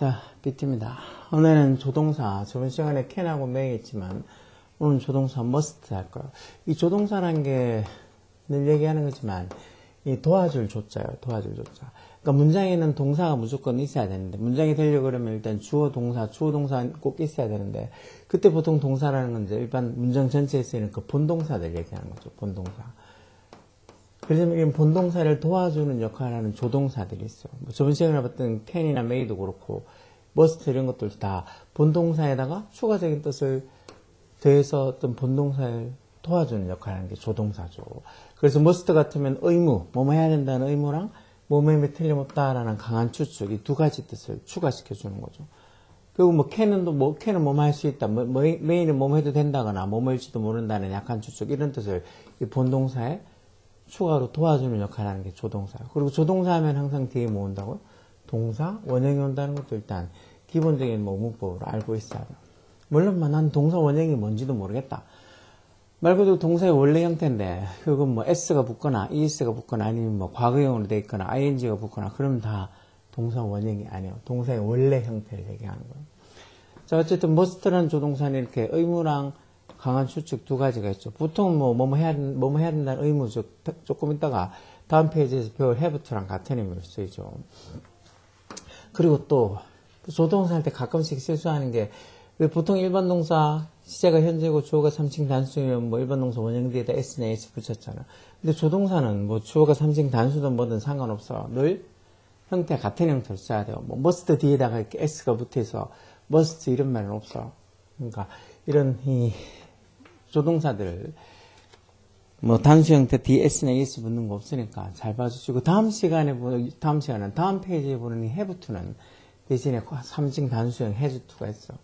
자, B트입니다. 오늘은 조동사, 저번 시간에 can하고 may 했지만 오늘은 조동사 must 할 거예요. 이 조동사라는 게 늘 얘기하는 거지만 이 도와줄 조자예요. 도와줄 조자. 그러니까 문장에는 동사가 무조건 있어야 되는데 문장이 되려고 그러면 일단 주어 동사 꼭 있어야 되는데 그때 보통 동사라는 건 이제 일반 문장 전체에 쓰이는 그 본동사들 얘기하는 거죠. 본동사. 그래서 이런 본동사를 도와주는 역할을 하는 조동사들이 있어요. 뭐 저번 시간에 봤던 can이나 may도 그렇고 must 이런 것들도 다 본동사에다가 추가적인 뜻을 더해서 어떤 본동사를 도와주는 역할을 하는 게 조동사죠. 그래서 must 같으면 의무, 뭐뭐 해야 된다는 의무랑 뭐뭐에 틀림없다라는 강한 추측, 이 두 가지 뜻을 추가시켜 주는 거죠. 그리고 뭐 can은 뭐뭐 할 수 있다, may는 뭐뭐 해도 된다거나 뭐뭐일지도 모른다는 약한 추측 이런 뜻을 이 본동사에 추가로 도와주는 역할을 하는 게 조동사예요. 그리고 조동사 하면 항상 뒤에 뭐 온다고요? 동사, 원형이 온다는 것도 일단 기본적인 뭐 문법으로 알고 있어야 돼요. 물론 난 동사 원형이 뭔지도 모르겠다. 말 그대로 동사의 원래 형태인데 그건 뭐 s가 붙거나 es가 붙거나 아니면 뭐 과거형으로 돼 있거나 ing가 붙거나 그러면 다 동사 원형이 아니에요. 동사의 원래 형태를 얘기하는 거예요. 자, 어쨌든 must라는 조동사는 이렇게 의무랑 강한 추측 두 가지가 있죠. 보통 뭐뭐 해야 된다는 의무 조금 있다가 다음 페이지에서 배울 have to랑 같은 의미로 쓰이죠. 그리고 또 조동사 할 때 가끔씩 실수하는 게 왜 보통 일반 동사 시제가 현재고 주어가 3층 단수면 뭐 일반 동사 원형 뒤에다 s나 s 붙였잖아. 근데 조동사는 뭐 주어가 3층 단수든 뭐든 상관없어. 늘 형태 같은 형태를 써야 돼요. 뭐 must 뒤에다가 이렇게 s가 붙어서 must 이런 말은 없어. 그러니까 이런 이 조동사들 뭐 단수 형태 뒤에 s나 es 붙는 거 없으니까 잘 봐주시고 다음 시간은 다음 페이지에 보는 이 have to는 대신에 3층 단수형 has to가 있어.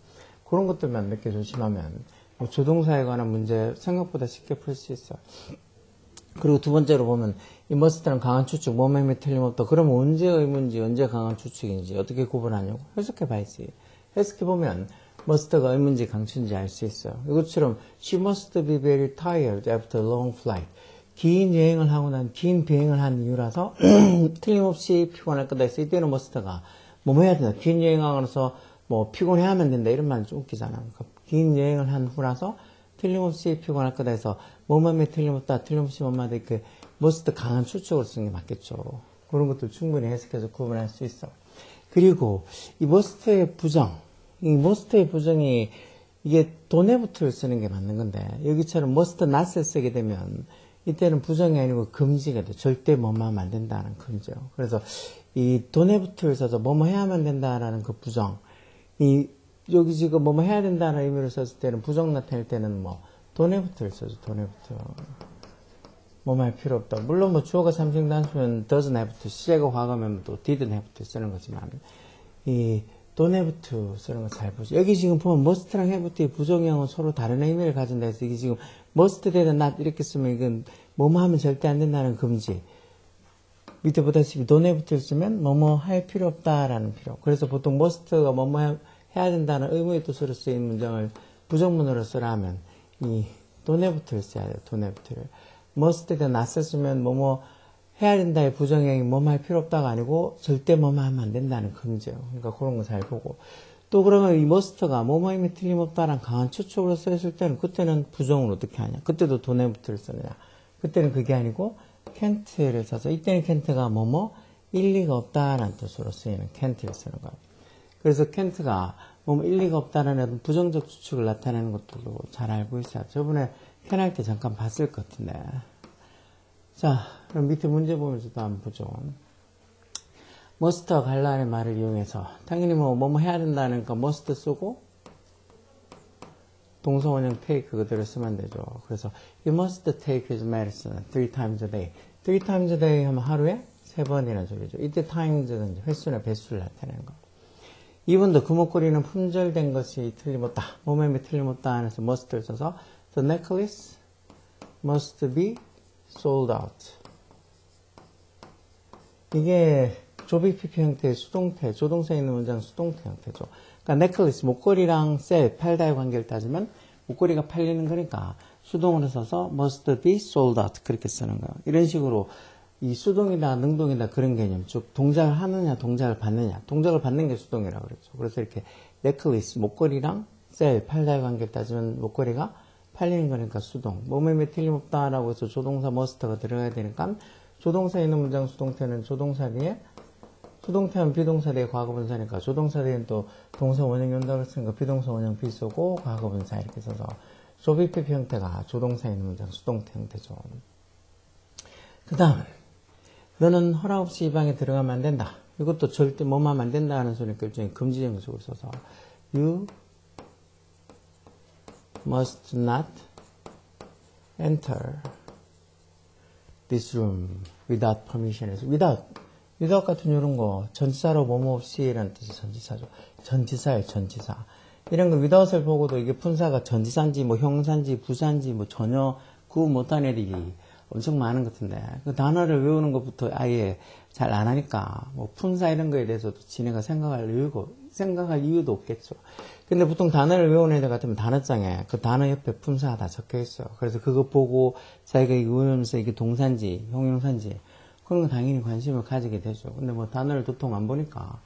그런 것들만 몇 개 조심하면 뭐 조동사에 관한 문제 생각보다 쉽게 풀 수 있어요. 그리고 두 번째로 보면 이 must는 강한 추측, 뭐뭐에 틀림없다. 그러면 언제 의문인지 언제 강한 추측인지 어떻게 구분하냐고 해석해 봐야지. 해석해 보면 must가 의문인지 강추인지 알 수 있어요. 이것처럼 she must be very tired after a long flight. 긴 여행을 하고 난 긴 비행을 한 이유라서 틀림없이 피곤할 거다 해서 이때는 must가 뭐 해야 된다. 긴 여행하고 나서 뭐 피곤해하면 된다 이런 말은 좀 웃기잖아. 그러니까 긴 여행을 한 후라서 틀림없이 피곤할 거다 해서 뭐뭐에 틀림없다 틀림없이 뭐뭐다 이렇게 must 강한 추측으로 쓰는 게 맞겠죠. 그런 것들 충분히 해석해서 구분할 수 있어. 그리고 이 must의 부정, 이 must의 부정이 이게 don't have to를 쓰는 게 맞는 건데 여기처럼 must not을 쓰게 되면 이때는 부정이 아니고 금지가 돼. 절대 뭐뭐 하면 안 된다는 금지요. 그래서 이 don't have to를 써서 뭐뭐 해야만 된다라는 그 부정, 여기 지금 뭐뭐 해야 된다는 의미로 썼을 때는 부정 나타낼 때는 뭐 don't have to를 써줘. don't have to. 뭐뭐 할 필요 없다. 물론 뭐 주어가 3층 단수면 doesn't have to, 시제가 과거면 또 didn't have to 쓰는 거지만 이 don't have to 쓰는 거 잘 보죠. 여기 지금 보면 must랑 have to의 부정형은 서로 다른 의미를 가진다 해서 이게 지금 must 대다 not 이렇게 쓰면 이건 뭐뭐 하면 절대 안 된다는 금지. 밑에 보다시피 don't have to를 쓰면 뭐뭐 할 필요 없다라는 필요. 그래서 보통 must가 뭐뭐 해야 된다는 의무의 뜻으로 쓰인 문장을 부정문으로 쓰라 하면 이 don't have to를 써야 돼요. don't have to를. must에다 not 썼으면 뭐뭐 해야 된다의 부정형이 뭐뭐 할 필요 없다가 아니고 절대 뭐뭐 하면 안 된다는 금지예요. 그러니까 그런 거 잘 보고. 또 그러면 이 must가 뭐뭐임이 틀림없다라는 강한 추측으로 쓰였을 때는 그때는 부정을 어떻게 하냐. 그때도 don't have to를 쓰느냐. 그때는 그게 아니고 can't를 써서 이때는 can't가 뭐뭐 일리가 없다라는 뜻으로 쓰이는 can't를 쓰는 거예요. 그래서 can't가 뭐뭐 일리가 없다라는 부정적 추측을 나타내는 것들도 잘 알고 있어요. 저번에 can 할 때 잠깐 봤을 것 같은데. 자, 그럼 밑에 문제 보면서도 한번 보죠. must와 갈라의 말을 이용해서 당연히 뭐뭐 해야 된다는 거 must 쓰고 동사 원형 take 그대로 쓰면 되죠. 그래서 you must take his medicine 3 times a day. 3 times a day 하면 하루에 3번이라는 소리죠. 이때 times는 횟수나 배수를 나타내는 거. 2번도 그 목걸이는 품절된 것이 틀림없다. 몸에 틀림없다 하면서 must를 써서 the necklace must be sold out. 이게 조비 PP 형태의 수동태, 조동사에 있는 문장 수동태 형태죠. 그러니까 necklace, 목걸이랑 sell, 팔다의 관계를 따지면 목걸이가 팔리는 거니까 수동으로 써서 must be sold out 그렇게 쓰는 거예요. 이런 식으로 이 수동이다, 능동이다 그런 개념, 즉 동작을 하느냐, 동작을 받느냐, 동작을 받는 게 수동이라고 그랬죠. 그래서 이렇게 넥클리스, 목걸이랑 셀, 팔다의 관계를 따지면 목걸이가 팔리는 거니까 수동. 몸에 틀림없다라고 해서 조동사 머스트가 들어가야 되니까 조동사에 있는 문장 수동태는 조동사 뒤에 수동태는 비동사 뒤에 과거분사니까 조동사 뒤에는 또 동사 원형 연답을 쓰니까 비동사 원형 비 쓰고 과거분사 이렇게 써서 조비피피 형태가 조동사에 있는 문장 수동태 형태죠. 그 다음 너는 허락 없이 이 방에 들어가면 안 된다. 이것도 절대 뭐만 하면 안 된다 하는 소리니까 일종의 금지 정식으로 써서 You must not enter this room without permission. without 같은 이런 거 전치사로 뭐뭐 없이라는 뜻의 전치사죠. 전치사예요, 전치사. 이런 거 without을 보고도 이게 품사가 전치사인지 뭐 형사인지 부사인지 뭐 전혀 구분 못한 애들이 엄청 많은 것 같은데 그 단어를 외우는 것부터 아예 잘 안 하니까 뭐 품사 이런 거에 대해서도 지네가 생각할 이유도 없겠죠. 근데 보통 단어를 외우는 애들 같으면 단어장에 그 단어 옆에 품사가 다 적혀 있어요. 그래서 그거 보고 자기가 이거 외우면서 이게 동사인지 형용사인지 그런 거 당연히 관심을 가지게 되죠. 근데 뭐 단어를 도통 안 보니까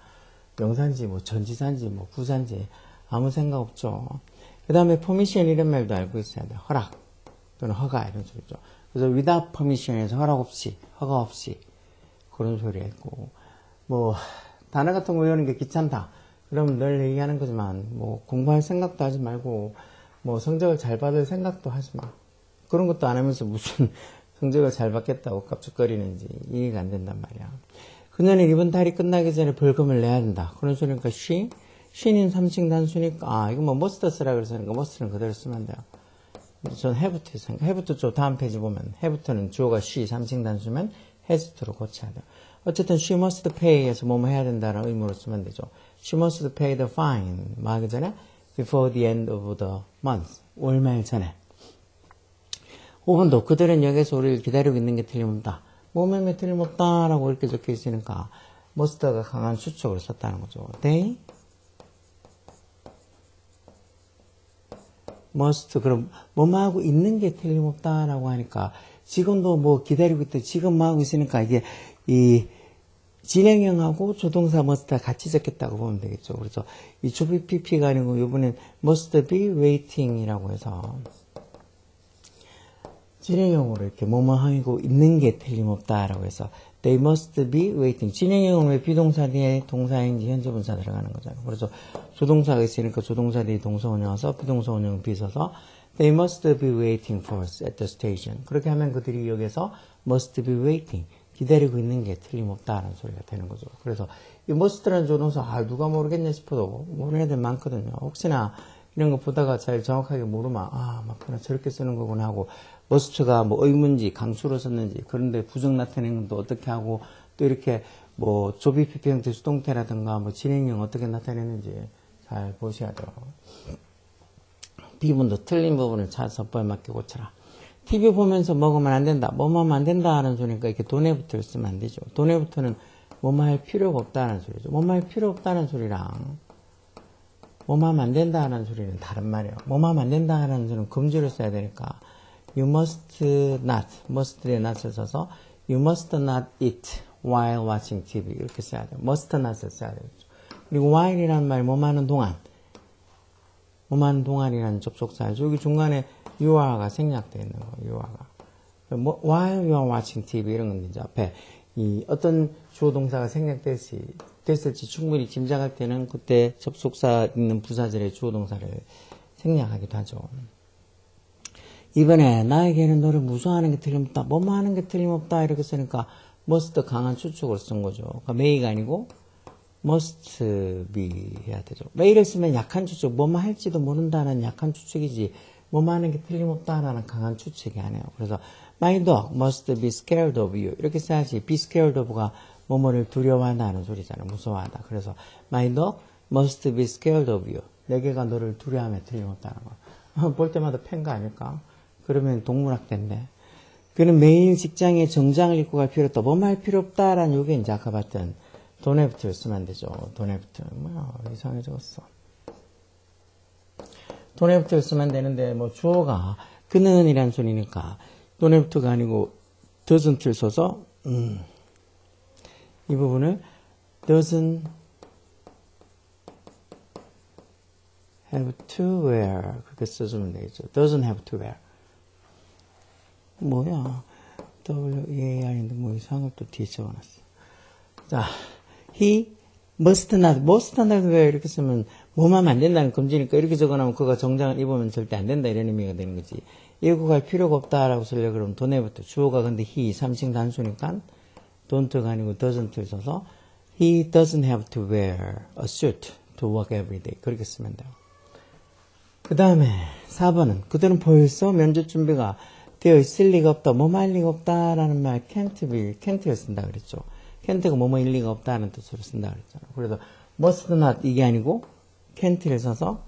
명사인지 뭐 전치사인지 뭐 부사인지 아무 생각 없죠. 그 다음에 permission 이런 말도 알고 있어야 돼요. 허락 또는 허가 이런 소리죠. 그래서 without permission에서 허락 없이, 허가 없이 그런 소리가 있고 뭐 단어 같은 거 외우는 게 귀찮다. 그럼 늘 얘기하는 거지만 뭐 공부할 생각도 하지 말고 뭐 성적을 잘 받을 생각도 하지 마. 그런 것도 안 하면서 무슨 성적을 잘 받겠다고 깝죽거리는지 이해가 안 된단 말이야. 그녀는 이번 달이 끝나기 전에 벌금을 내야 된다. 그런 소리니까 she는 3층 단수니까 이거 뭐 must 쓰라 그랬으니까 must는 그대로 쓰면 돼요. 전 haveto 생각. haveto 쪽 다음 페이지 보면 haveto는 주어가 she 3층 단수면 has to로 고쳐야 돼요. 어쨌든 she must pay에서 뭐뭐 해야 된다는 의무로 쓰면 되죠. She must pay the fine. 뭐 하기 전에 before the end of the month. 월말 전에. 5번도 그들은 여기서 우리를 기다리고 있는 게 틀림없다. 몸에 틀림없다라고 이렇게 적혀 있으니까 must가 강한 수촉을 썼다는 거죠. They must. 그럼 뭐뭐 하고 있는 게 틀림없다라고 하니까 지금도 뭐 기다리고 있다. 지금 뭐 하고 있으니까 이게 이 진행형하고 조동사 must가 같이 적겠다고 보면 되겠죠. 그래서 이 조비PP가 아니고 이번엔 must be waiting이라고 해서 진행형으로 이렇게 뭐뭐 하고 있는 게 틀림없다라고 해서 they must be waiting. 진행형은 왜 비동사 뒤에 동사인지 현재분사 들어가는 거잖아요. 그래서 조동사가 있으니까 조동사 뒤에 동사 원형 와서 비동사 원형 비서서 they must be waiting for us at the station. 그렇게 하면 그들이 여기서 must be waiting. 기다리고 있는 게 틀림없다라는 소리가 되는 거죠. 그래서 이 must라는 조동사 누가 모르겠냐 싶어도 모르는 애들 많거든요. 혹시나 이런 거 보다가 잘 정확하게 모르면 맞구나 저렇게 쓰는 거구나 하고 must가 뭐 의문지 강수로 썼는지 그런데 부정 나타내는 것도 어떻게 하고 또 이렇게 뭐 조비PP 형태 수동태라든가 뭐 진행형 어떻게 나타내는지 잘 보셔야 돼요. B분도 틀린 부분을 찾아서 법에 맞게 고쳐라. TV 보면서 먹으면 안 된다. 뭐뭐 하면 안 된다 하는 소리니까 이렇게 돈에부터를 쓰면 안 되죠. 돈에부터는 뭐뭐 할 필요가 없다는 소리죠. 뭐뭐 할 필요 없다는 소리랑 뭐뭐 하면 안 된다 하는 소리는 다른 말이에요. 뭐뭐 하면 안 된다 하는 소리는 금지를 써야 되니까 You must not, must에 not을 써서 You must not eat while watching TV 이렇게 써야 돼요. must not을 써야 되겠죠. 그리고 while이라는 말 뭐뭐 하는 동안 뭐만 동안이라는 접속사죠. 여기 중간에 you are가 생략되어 있는 거예요. you are가. while you are watching TV 이런 건 이제 앞에 이 어떤 주어 동사가 생략됐을지 충분히 짐작할 때는 그때 접속사 있는 부사절의 주어 동사를 생략하기도 하죠. 이번에 나에게는 너를 무서워하는 게 틀림없다. 뭐뭐 하는 게 틀림없다. 이렇게 쓰니까 must 강한 추측으로 쓴 거죠. 그러니까 may가 아니고 must be 해야 되죠. may를 쓰면 약한 추측, 뭐뭐 할지도 모른다는 약한 추측이지 뭐뭐 하는 게 틀림없다라는 강한 추측이 아니에요. 그래서 my dog must be scared of you 이렇게 써야지 be scared of가 뭐뭐를 두려워한다는 소리잖아요. 무서워하다. 그래서 my dog must be scared of you 내 개가 너를 두려워하면 틀림없다는 거. 볼 때마다 팬가 아닐까? 그러면 동물학대인데 그는 매일 직장에 정장을 입고 갈 필요 없다. 뭐뭐 할 필요 없다라는 요게 이제 아까 봤던 don't have to를 쓰면 안 되죠. don't have to. 뭐야, 이상하게 적었어. don't have to를 쓰면 되는데, 뭐, 주어가 그는 이란 소리니까, don't have to가 아니고, doesn't를 써서, 이 부분을 doesn't have to wear 그렇게 써주면 되겠죠. doesn't have to wear. 뭐야? W-E-A-R인데 뭐 이상한 걸 또 뒤에 적어놨어. 자, he must not wear 이렇게 쓰면 뭐만 하면 안 된다는 금지니까 이렇게 적어놓으면 그가 정장을 입으면 절대 안 된다 이런 의미가 되는 거지. 이거 할 필요가 없다라고 쓰려고 그러면 don't have부터 주어가 근데 he 3층 단수니까 don't가 아니고 doesn't를 써서 he doesn't have to wear a suit to work every day 그렇게 쓰면 돼요. 그 다음에 4번은 그들은 벌써 면접 준비가 되어 있을 리가 없다, 뭐뭐 할 리가 없다라는 말 can't를 쓴다 그랬죠. can't가 뭐뭐 일 리가 없다는 뜻으로 쓴다 그랬잖아. 그래서 must not 이게 아니고 can't를 써서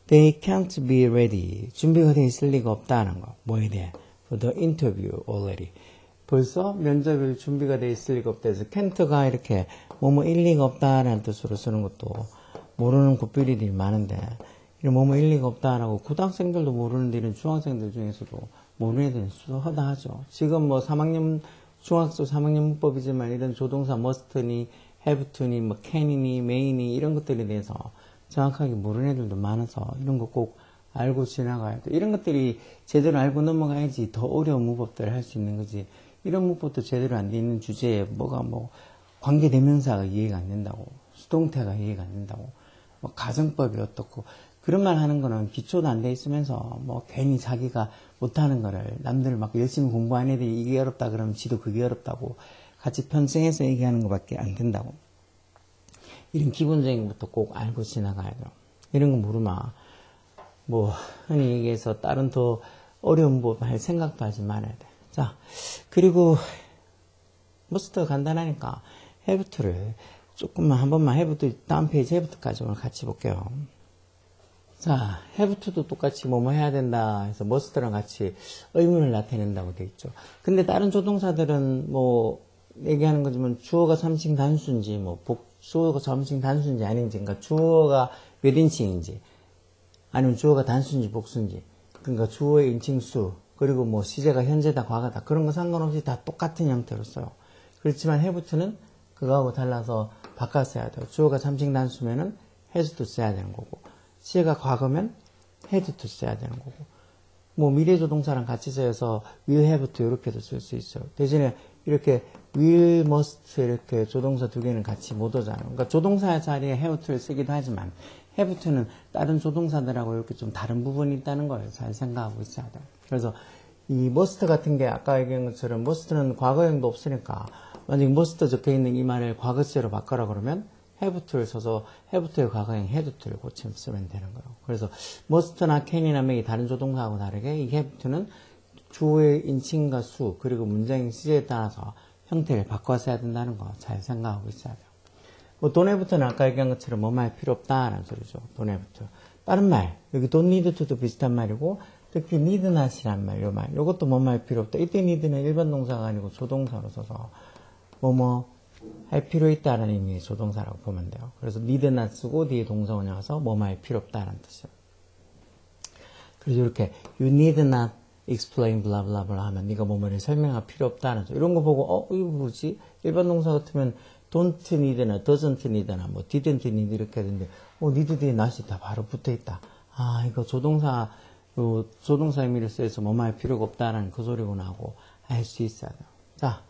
they can't be ready 준비가 되어 있을 리가 없다는 거. 뭐에 대해? for the interview already. 벌써 면접일 준비가 되어 있을 리가 없다 해서 can't가 이렇게 뭐뭐 일 리가 없다라는 뜻으로 쓰는 것도 모르는 굿비리들이 많은데 이런 뭐뭐 일 리가 없다라고 고등학생들도 모르는데 이런 중학생들 중에서도 모르는 애들은 수하다 하죠. 지금 뭐 3학년 중학교 3학년 문법이지만 이런 조동사 must니 have to니 뭐 can이니 may니 이런 것들에 대해서 정확하게 모르는 애들도 많아서 이런 거 꼭 알고 지나가야 돼. 이런 것들이 제대로 알고 넘어가야지 더 어려운 문법들을 할 수 있는 거지. 이런 문법도 제대로 안 돼 있는 주제에 뭐가 뭐 관계대명사가 이해가 안 된다고 수동태가 이해가 안 된다고 뭐 가정법이 어떻고 그런 말 하는 거는 기초도 안 돼 있으면서 뭐 괜히 자기가 못하는 거를 남들 막 열심히 공부한 애들이 이게 어렵다 그러면 지도 그게 어렵다고 같이 편승해서 얘기하는 것밖에 안 된다고. 이런 기본적인 것부터 꼭 알고 지나가야 돼요. 이런 거 모르면 뭐 흔히 얘기해서 다른 더 어려운 법 할 생각도 하지 말아야 돼. 자, 그리고 must 간단하니까 have to를 조금만 한 번만 have to 다음 페이지 have to까지 오늘 같이 볼게요. 자, have to도 똑같이 뭐뭐 해야 된다 해서 must랑 같이 의문을 나타낸다고 돼 있죠. 근데 다른 조동사들은 뭐 얘기하는 거지만 주어가 3층 단수인지 뭐 주어가 3층 단수인지 아닌지 그러니까 주어가 몇 인칭인지 아니면 주어가 단수인지 복수인지 그러니까 주어의 인칭수 그리고 뭐 시제가 현재다 과거다 그런 거 상관없이 다 똑같은 형태로 써요. 그렇지만 have to는 그거하고 달라서 바꿔 써야 돼요. 주어가 3층 단수면은 has to 써야 되는 거고 시제가 과거면 had to 써야 되는 거고 뭐 미래조동사랑 같이 써서 will have to 이렇게도 쓸 수 있어요. 대신에 이렇게 will, must 이렇게 조동사 두 개는 같이 못 오잖아요. 그러니까 조동사 자리에 have to를 쓰기도 하지만 have to는 다른 조동사들하고 이렇게 좀 다른 부분이 있다는 걸 잘 생각하고 있어야 돼요. 그래서 이 must 같은 게 아까 얘기한 것처럼 must는 과거형도 없으니까 만약에 must 적혀있는 이 말을 과거시제로 바꿔라 그러면 have to를 써서 have to의 과거형 had to를 고치면 쓰면 되는 거예요. 그래서 must나 can이나 may 다른 조동사하고 다르게 이 have to는 주어의 인칭과 수 그리고 문장의 시제에 따라서 형태를 바꿔서 해야 된다는 거 잘 생각하고 있어야 돼요. 뭐 don't have는 아까 얘기한 것처럼 뭐뭐 할 필요 없다라는 소리죠. don't have to. 다른 말 여기 don't need to도 비슷한 말이고 특히 need not이란 말, 요 말 요것도 뭐뭐 할 필요 없다. 이때 need는 일반 동사가 아니고 조동사로 써서 뭐뭐 할 필요 있다라는 의미의 조동사라고 보면 돼요. 그래서 need not 쓰고 뒤에 동사원이 와서 뭐뭐 할 필요 없다라는 뜻이에요. 그래서 이렇게 you need not explain blah blah blah 하면 네가 뭐뭐를 설명할 필요 없다는 소 이런 거 보고 이거 뭐지? 일반 동사 같으면 don't need나 doesn't need나 뭐 didn't need 이렇게 하는데 need 뒤에 not이 다 바로 붙어 있다. 아 이거 조동사 의미를 써서 뭐뭐 할 필요가 없다라는 그 소리구나 하고 알 수 있어야 돼요. 자,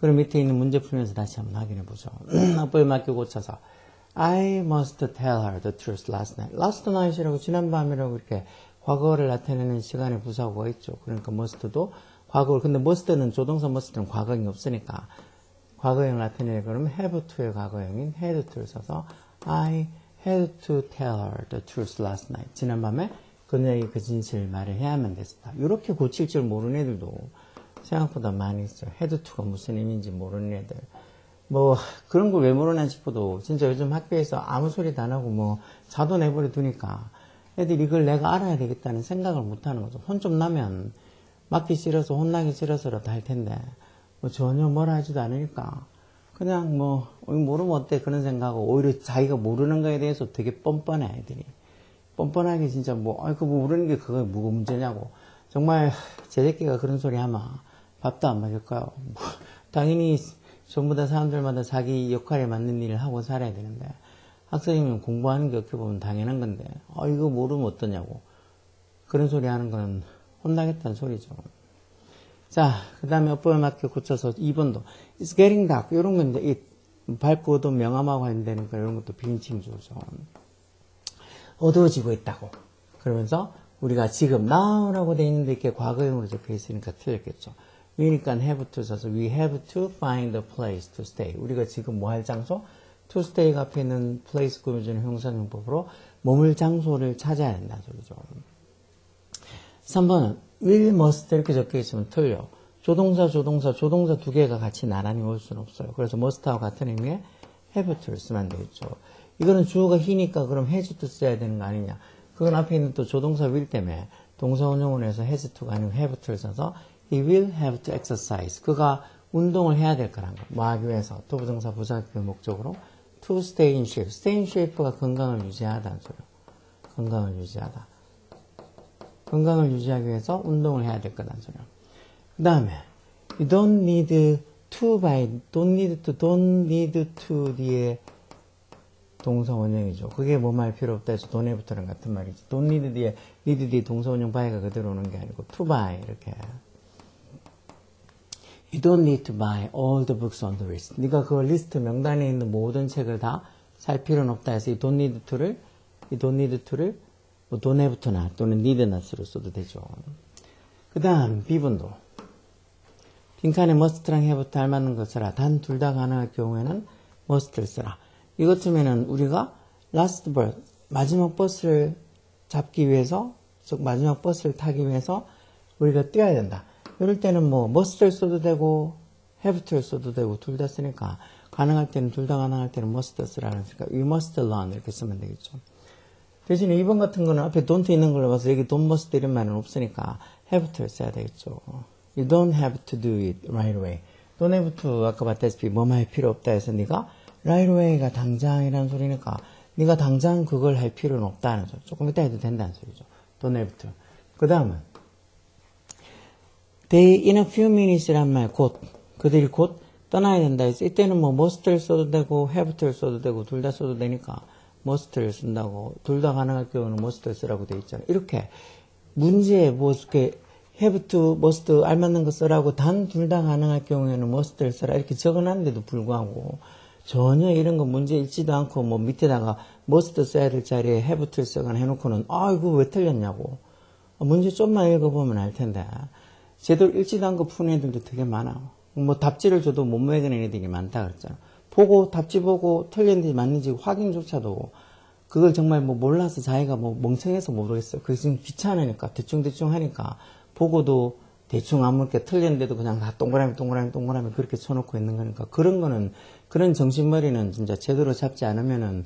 그럼 밑에 있는 문제 풀면서 다시 한번 확인해 보죠. 악보에 맞게 고쳐서 I must tell her the truth last night. last night이라고 지난밤이라고 이렇게 과거를 나타내는 시간의 부사구가 있죠. 그러니까 must도 과거를 근데 must는 조동사 must는 과거형이 없으니까 과거형을 나타내려 그러면 have to의 과거형인 had to를 써서 I had to tell her the truth last night. 지난밤에 그녀에게 그 진실을 말을 해야만 됐다. 이렇게 고칠 줄 모르는 애들도 생각보다 많이 있어요. had to가 무슨 의미인지 모르는 애들. 뭐 그런 걸 왜 모르나 싶어도 진짜 요즘 학교에서 아무 소리도 안 하고 뭐 자도 내버려 두니까 애들이 이걸 내가 알아야 되겠다는 생각을 못 하는 거죠. 혼 좀 나면 맞기 싫어서 혼나기 싫어서라도 할 텐데 뭐 전혀 뭐라 하지도 않으니까 그냥 뭐 모르면 어때 그런 생각하고 오히려 자기가 모르는 거에 대해서 되게 뻔뻔해 애들이. 뻔뻔하게 진짜 뭐 그거 모르는 게 그거 뭐가 문제냐고 정말 제 새끼가 그런 소리 하면 밥도 안 먹일까요? 뭐, 당연히 전부 다 사람들마다 자기 역할에 맞는 일을 하고 살아야 되는데 학생이면 공부하는 게 어떻게 보면 당연한 건데 이거 모르면 어떠냐고 그런 소리 하는 건 혼나겠다는 소리죠. 자, 그 다음에 어법에 맞게 고쳐서 2번도 It's getting dark 이런 건 이제 밝고 어두운 명암하고 관련되니까 이런 것도 비인칭 주죠. 어두워지고 있다고 그러면서 우리가 지금 now라고 돼 있는데 이렇게 과거형으로 적혀 있으니까 틀렸겠죠. 위니까 have to 써서 we have to find a place to stay. 우리가 지금 뭐 할 장소? to stay가 앞에 있는 place 꾸며주는 형사용법으로 머물 장소를 찾아야 된다는 소리죠. 3번은 will, must 이렇게 적혀 있으면 틀려. 조동사 두 개가 같이 나란히 올 수는 없어요. 그래서 must하고 같은 의미의 have to를 쓰면 되겠죠. 이거는 주어가 he니까 그럼 has to 써야 되는 거 아니냐. 그건 앞에 있는 또 조동사 will 때문에 동사 원형으로 해서 has to가 아니고 have to를 써서 he will have to exercise. 그가 운동을 해야 될 거란 거. 뭐 하기 위해서 토부정사 부사격 목적으로 to stay in shape. stay in shape가 건강을 유지하다는 소리요. 건강을 유지하다. 건강을 유지하기 위해서 운동을 해야 될 거라는 소리요. 그 다음에 you don't need to by don't need to 뒤에 동사 원형이죠. 그게 뭐 말 필요 없다 해서 don't have랑 같은 말이지. don't need 뒤에 need 뒤에 동사 원형 by가 그대로 오는 게 아니고 to buy 이렇게. You don't need to buy all the books on the list. 네가 그 리스트 명단에 있는 모든 책을 다 살 필요는 없다 해서 이 don't need to를 뭐 don't have to나 또는 need not으로 써도 되죠. 그 다음 B번도 빈칸에 must랑 have to 닮았는 거 써라. 단 둘 다 가능할 경우에는 must를 써라. 이것쯤에는 우리가 last bus, 마지막 버스를 잡기 위해서, 즉 마지막 버스를 타기 위해서 우리가 뛰어야 된다. 이럴 때는 뭐 must를 써도 되고 have to를 써도 되고 둘 다 쓰니까 가능할 때는 둘 다 가능할 때는 must 쓰라는 거니까 you must learn 이렇게 쓰면 되겠죠. 대신에 2번 같은 거는 앞에 don't 있는 걸로 봐서 여기 don't must 이런 말은 없으니까 have to를 써야 되겠죠. You don't have to do it right away. don't have to 아까 봤다시피 뭐만 할 필요 없다 해서 네가 right away가 당장이라는 소리니까 네가 당장 그걸 할 필요는 없다는 소리. 조금 이따 해도 된다는 소리죠. don't have to. 그 다음은 they in a few minutes란 말 곧 그들이 곧 떠나야 된다 해서 이때는 뭐 must를 써도 되고 have to를 써도 되고 둘 다 써도 되니까 must를 쓴다고 둘 다 가능할 경우는 must를 쓰라고 돼 있잖아요. 이렇게 문제에 뭐 이렇게 have to, must 알맞는 거 쓰라고 단 둘 다 가능할 경우에는 must를 써라 이렇게 적어놨는데도 불구하고 전혀 이런 거 문제 읽지도 않고 뭐 밑에다가 must 써야 될 자리에 have to를 써거나 해놓고는 이거 왜 틀렸냐고 문제 좀만 읽어보면 알 텐데 제대로 읽지도 않고 푸는 애들도 되게 많아. 뭐 답지를 줘도 못 매기는 애들이 많다 그랬잖아. 보고 답지 보고 틀렸는지 맞는지 확인조차도 그걸 정말 뭐 몰라서 자기가 뭐 멍청해서 모르겠어요. 그래서 지금 귀찮으니까 대충 하니까 보고도 대충 아무렇게 틀렸는데도 그냥 다 동그라미 그렇게 쳐놓고 있는 거니까 그런 거는 그런 정신머리는 진짜 제대로 잡지 않으면은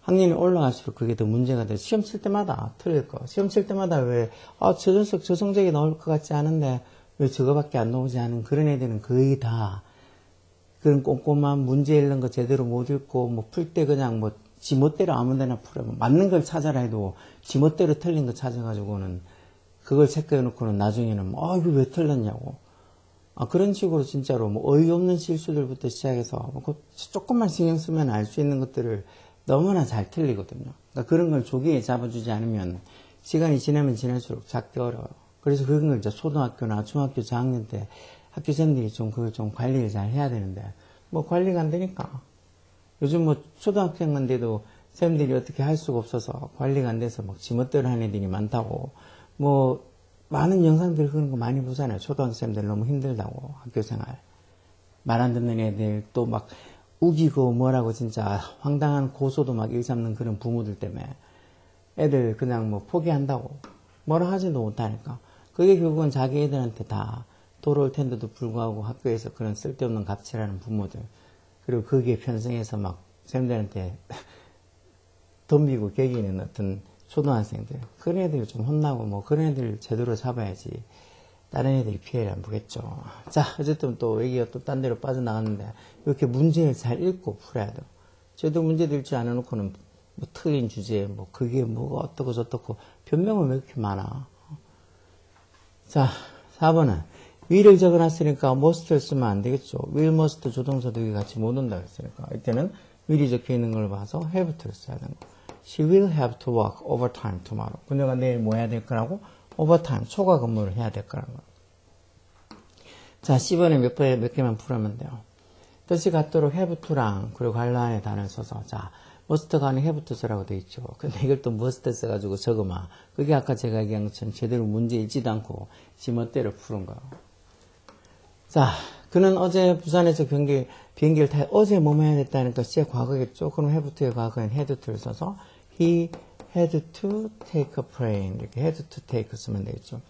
학년이 올라갈수록 그게 더 문제가 돼. 시험 칠 때마다 틀릴 거. 시험 칠 때마다 왜 저 녀석 저 성적이 나올 것 같지 않은데 왜 저거밖에 안 나오지 않은 그런 애들은 거의 다 그런 꼼꼼한 문제 읽는 거 제대로 못 읽고 뭐 풀 때 그냥 뭐 지멋대로 아무데나 풀어 맞는 걸 찾아라 해도 지멋대로 틀린 거 찾아가지고는 그걸 체크해 놓고는 나중에는 이거 왜 틀렸냐고 그런 식으로 진짜로 뭐 어이없는 실수들부터 시작해서 뭐 조금만 신경 쓰면 알 수 있는 것들을 너무나 잘 틀리거든요. 그러니까 그런 걸 조기에 잡아주지 않으면 시간이 지나면 지날수록 잡기 어려워요. 그래서 그런 걸 이제 초등학교나 중학교 저학년 때 학교생들이 좀 그걸 좀 관리를 잘 해야 되는데 뭐 관리가 안 되니까 요즘 뭐 초등학생인데도 쌤들이 어떻게 할 수가 없어서 관리가 안 돼서 막 지멋대로 하는 애들이 많다고 뭐 많은 영상들 그런 거 많이 보잖아요. 초등학생들 너무 힘들다고 학교생활 말 안 듣는 애들 또 막 우기고 뭐라고 진짜 황당한 고소도 막 일삼는 그런 부모들 때문에 애들 그냥 뭐 포기한다고 뭐라 하지도 못하니까 그게 결국은 자기 애들한테 다 돌아올 텐데도 불구하고 학교에서 그런 쓸데없는 갑질하는 부모들 그리고 거기에 편승해서 막 쌤들한테 덤비고 개기는 어떤 초등학생들 그런 애들 좀 혼나고 뭐 그런 애들 제대로 잡아야지 다른 애들이 피해를 안 보겠죠. 자 어쨌든 또 얘기가 또 딴 데로 빠져나갔는데 이렇게 문제를 잘 읽고 풀어야 돼요. 저도 문제도 읽지 않아놓고는 뭐 틀린 주제에 뭐 그게 뭐가 어떻고 저떻고 변명은 왜 이렇게 많아. 자 4번은 will을 적어놨으니까 must를 쓰면 안 되겠죠. will, must 조동사 두 개 같이 못 온다 그랬으니까 이때는 will이 적혀 있는 걸 봐서 have to를 써야 되는 거. She will have to work overtime tomorrow. 그녀가 내일 뭐 해야 될 거라고? overtime, 초과 근무를 해야 될 거라는 거. 자, 10번에 몇 개만 풀으면 돼요. 뜻이 같도록 have to랑 그리고 관란의 단어를 써서 자, must가 아닌 have to 쓰라고 돼 있죠. 근데 이걸 또 must 써가지고 적으면 그게 아까 제가 얘기한 것처럼 제대로 문제 읽지도 않고 지 멋대로 푸는 거예요. 자, 그는 어제 부산에서 비행기를 타요. 어제 뭐뭐 해야 됐다니까 진짜 과거겠죠. 그럼 have to의 과거엔 had to를 써서 he had to take a plane. 이렇게 had to take 쓰면 되겠죠.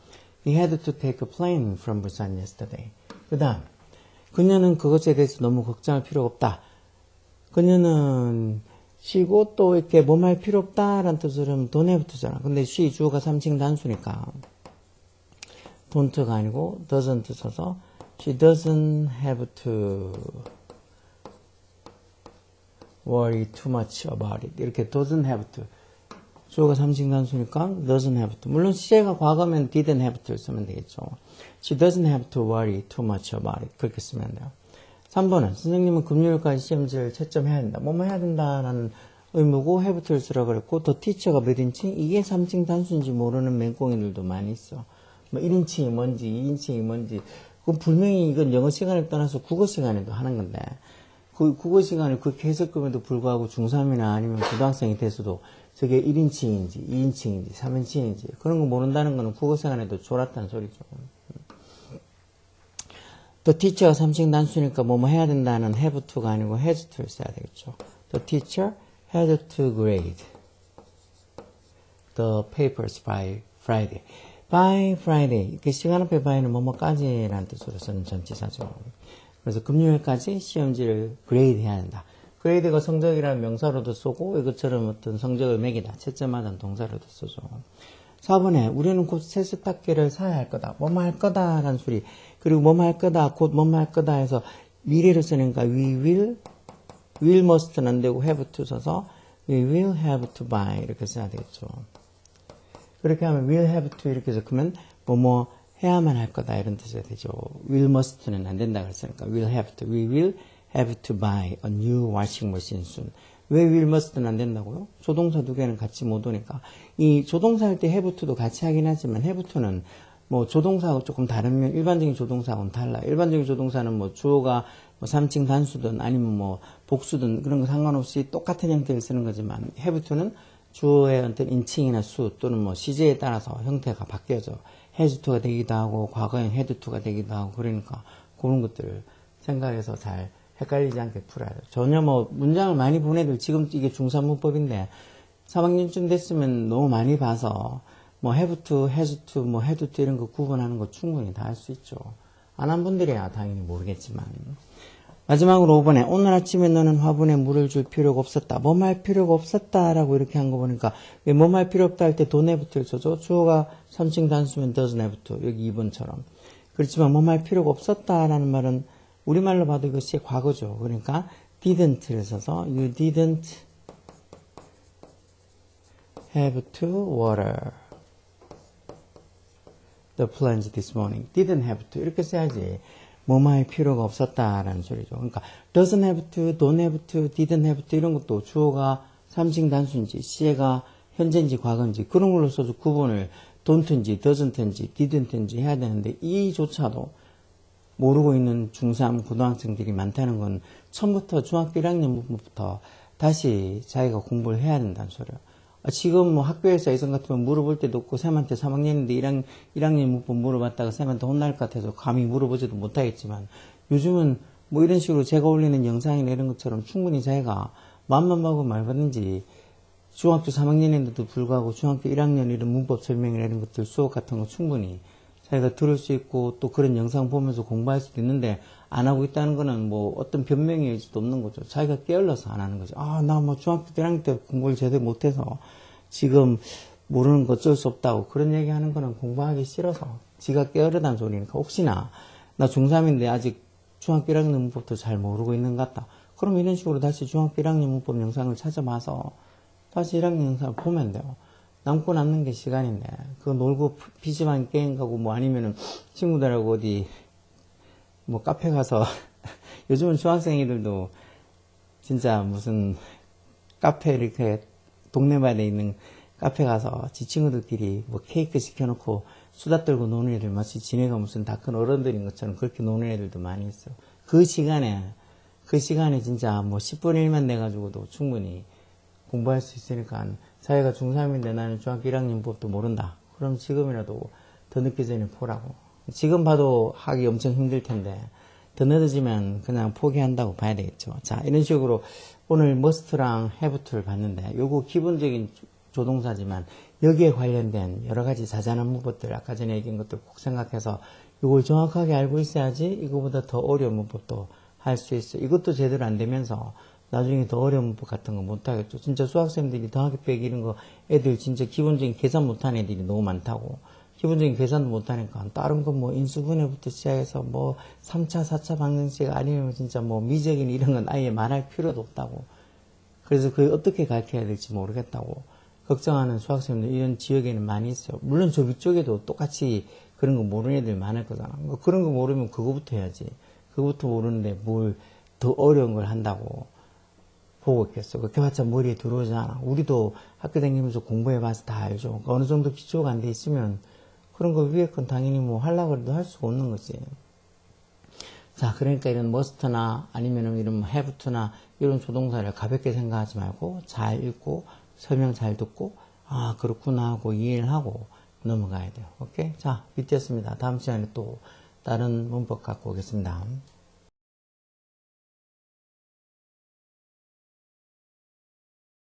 He had to take a plane from Busan yesterday. 그 다음, 그녀는 그것에 대해서 너무 걱정할 필요가 없다. 그녀는 쉬고 또 이렇게 뭐뭐 할 필요 없다라는 뜻으로 하면 don't have to잖아. 근데 she 주어가 3층 단수니까 don't가 아니고 doesn't 써서 she doesn't have to worry too much about it. 이렇게 doesn't have to. 주어가 3층 단수니까 doesn't have to. 물론 시제가 과거면 didn't have to 쓰면 되겠죠. She doesn't have to worry too much about it. 그렇게 쓰면 돼요. 3번은 선생님은 금요일까지 시험지를 채점해야 된다. 뭐뭐 해야 된다라는 의무고 have to를 쓰라고 그랬고 더 teacher가 몇 인치? 이게 3층 단수인지 모르는 맹꽁이들도 많이 있어. 뭐 1인칭이 뭔지 2인칭이 뭔지 그건 분명히 이건 영어 시간을 떠나서 국어 시간에도 하는 건데 그 국어 시간에 그렇게 해석금에도 불구하고 중3이나 아니면 고등학생이 돼서도 저게 1인칭인지 2인칭인지 3인칭인지 그런 거 모른다는 거는 국어 시간에도 졸았다는 소리죠. The teacher가 3층 단수니까 뭐뭐 해야 된다는 have to가 아니고 has to를 써야 되겠죠. The teacher had to grade the papers by Friday. by Friday. 그 시간 앞에 by는 뭐뭐까지라는 뜻으로 쓰는 전치사죠. 그래서 금요일까지 시험지를 grade 해야 된다. grade가 성적이라는 명사로도 쓰고 이것처럼 어떤 성적을 매기다. 채점하다는 동사로도 쓰죠. 4번에 우리는 곧 새 세탁기를 사야 할 거다. 뭐뭐 할 거다라는 소리. 그리고 뭐뭐 할 거다. 곧 뭐뭐 할 거다 해서 미래를 쓰니까 we will must는 안 되고 have to 써서 we will have to buy 이렇게 써야 되겠죠. 그렇게 하면 will have to 이렇게 적으면 뭐뭐 해야만 할 거다 이런 뜻이 되죠. will must는 안 된다 그랬으니까 will have to. We will have to buy a new washing machine soon. 왜 will must는 안 된다고요? 조동사 두 개는 같이 못 오니까. 이 조동사 할 때 have to도 같이 하긴 하지만 have to는 뭐 조동사하고 조금 다르면 일반적인 조동사하고는 달라. 일반적인 조동사는 뭐 주어가 뭐 3층 단수든 아니면 뭐 복수든 그런 거 상관없이 똑같은 형태를 쓰는 거지만 have to는 주어의 어떤 인칭이나 수 또는 뭐 시제에 따라서 형태가 바뀌어져. has to가 되기도 하고 과거엔 had to가 되기도 하고 그러니까 그런 것들을 생각해서 잘 헷갈리지 않게 풀어야 돼요. 전혀 뭐 문장을 많이 본 애들 지금 이게 중3 문법인데 3학년쯤 됐으면 너무 많이 봐서 뭐 have to, has to, 뭐 had to 이런 거 구분하는 거 충분히 다 할 수 있죠. 안 한 분들이야 당연히 모르겠지만. 마지막으로 5번에 오늘 아침에 너는 화분에 물을 줄 필요가 없었다. 뭐 할 필요가 없었다라고 이렇게 한 거 보니까 왜 뭐 할 필요 없다 할 때 don't have to를 써줘. 주어가 3층 단수면 doesn't have to. 여기 2번처럼. 그렇지만 뭐 할 필요가 없었다라는 말은 우리말로 봐도 이것이 과거죠. 그러니까 didn't를 써서 you didn't have to water the plants this morning. didn't have to 이렇게 써야지 뭐뭐 할 필요가 없었다라는 소리죠. 그러니까 doesn't have to, don't have to, didn't have to 이런 것도 주어가 3층 단수인지 시제가 현재인지 과거인지 그런 걸로 써서 구분을 don't인지 doesn't인지 didn't인지 해야 되는데 이조차도 모르고 있는 중3 고등학생들이 많다는 건 처음부터 중학교 1학년 문법부터 다시 자기가 공부를 해야 된다는 소리예요. 지금 뭐 학교에서 예전 같으면 물어볼 때도 없고 쌤한테 3학년인데 1학년 문법 물어봤다가 쌤한테 혼날 것 같아서 감히 물어보지도 못하겠지만 요즘은 뭐 이런 식으로 제가 올리는 영상이나 이런 것처럼 충분히 자기가 마음만 먹으면 말하든지 중학교 3학년인데도 불구하고 중학교 1학년 이런 문법 설명이나 이런 것들 수업 같은 거 충분히 자기가 들을 수 있고 또 그런 영상 보면서 공부할 수도 있는데 안 하고 있다는 거는 뭐 어떤 변명일 수도 없는 거죠. 자기가 게을러서 안 하는 거죠. 나 뭐 중학교 1학년 때 공부를 제대로 못해서 지금 모르는 거 어쩔 수 없다고 그런 얘기 하는 거는 공부하기 싫어서 지가 게으르다는 소리니까 혹시나 나 중3인데 아직 중학교 1학년 문법도 잘 모르고 있는 것 같다. 그럼 이런 식으로 다시 중학교 1학년 문법 영상을 찾아봐서 다시 1학년 영상을 보면 돼요. 남고 남는 게 시간인데 그거 놀고 PC방 게임 가고 뭐 아니면은 친구들하고 어디 뭐 카페 가서 요즘은 중학생들도 진짜 무슨 카페 이렇게 동네마다 있는 카페 가서 지 친구들끼리 뭐 케이크 시켜놓고 수다 떨고 노는 애들 마치 지네가 무슨 다 큰 어른들인 것처럼 그렇게 노는 애들도 많이 있어. 그 시간에 진짜 뭐 10분의 1만 내가지고도 충분히 공부할 수 있으니까 자기가 중3인데 나는 중학교 1학년 법도 모른다. 그럼 지금이라도 더 늦기 전에 보라고. 지금 봐도 하기 엄청 힘들 텐데 더 늦어지면 그냥 포기한다고 봐야 되겠죠. 자, 이런 식으로 오늘 must랑 have to를 봤는데 요거 기본적인 조동사지만 여기에 관련된 여러 가지 자잘한 문법들 아까 전에 얘기한 것들 꼭 생각해서 이걸 정확하게 알고 있어야지 이거보다 더 어려운 문법도 할 수 있어. 이것도 제대로 안 되면서 나중에 더 어려운 문법 같은 거 못하겠죠. 진짜 수학생들이 더하기 빼기 이런 거 애들 진짜 기본적인 계산 못하는 애들이 너무 많다고. 기본적인 계산도 못하니까 다른 거 뭐 인수분해부터 시작해서 뭐 3차, 4차 방정식 아니면 진짜 뭐 미적인 이런 건 아예 말할 필요도 없다고. 그래서 그걸 어떻게 가르쳐야 될지 모르겠다고 걱정하는 수학생들 이런 지역에는 많이 있어요. 물론 저 위쪽에도 똑같이 그런 거 모르는 애들 많을 거잖아. 그런 거 모르면 그거부터 해야지. 그거부터 모르는데 뭘 더 어려운 걸 한다고 보고 있겠어. 그렇게 봤자 머리에 들어오잖아. 우리도 학교 다니면서 공부해봐서 다 알죠. 그러니까 어느 정도 기초가 안 돼 있으면 그런 거 위에 건 당연히 뭐 하려고 해도 할 수가 없는 거지. 자, 그러니까 이런 must나 아니면 이런 have to나 이런 조동사를 가볍게 생각하지 말고 잘 읽고 설명 잘 듣고 아 그렇구나 하고 이해를 하고 넘어가야 돼요. 오케이? 자, 밑이었습니다. 다음 시간에 또 다른 문법 갖고 오겠습니다.